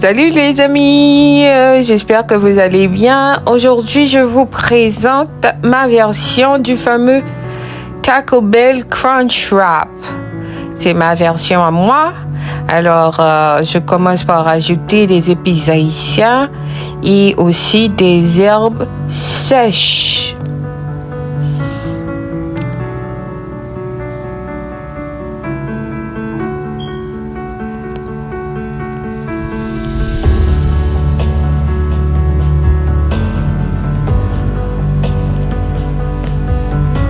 Salut les amis, j'espère que vous allez bien. Aujourd'hui, je vous présente ma version du fameux Taco Bell Crunch Wrap. C'est ma version à moi. Alors, je commence par ajouter des épices haïtiens et aussi des herbes sèches.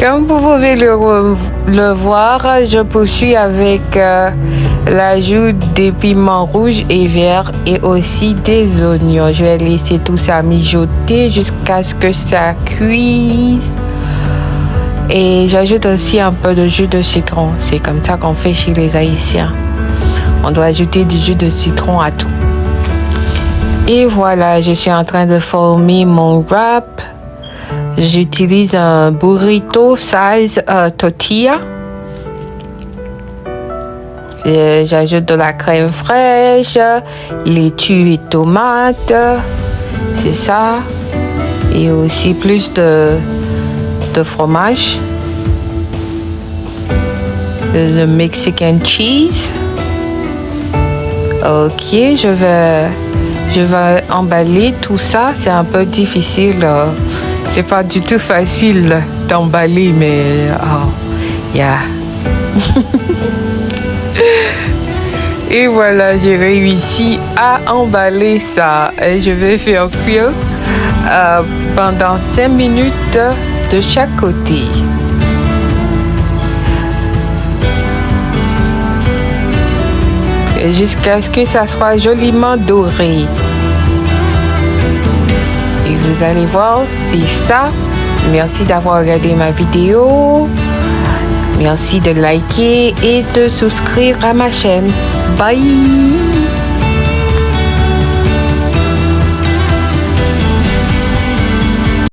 Comme vous pouvez le voir, je poursuis avec l'ajout des piments rouges et verts et aussi des oignons. Je vais laisser tout ça mijoter jusqu'à ce que ça cuise. Et j'ajoute aussi un peu de jus de citron. C'est comme ça qu'on fait chez les Haïtiens. On doit ajouter du jus de citron à tout. Et voilà, je suis en train de former mon wrap. J'utilise un burrito size tortilla. J'ajoute de la crème fraîche, laitue et tomates. C'est ça. Et aussi plus de fromage. Le Mexican cheese. Ok, je vais emballer tout ça. C'est un peu difficile. C'est pas du tout facile d'emballer, mais yeah. Et voilà, j'ai réussi à emballer ça. Et je vais faire cuire pendant 5 minutes de chaque côté. Et jusqu'à ce que ça soit joliment doré. Et vous allez voir, c'est ça. Merci d'avoir regardé ma vidéo. Merci de liker et de souscrire à ma chaîne. Bye!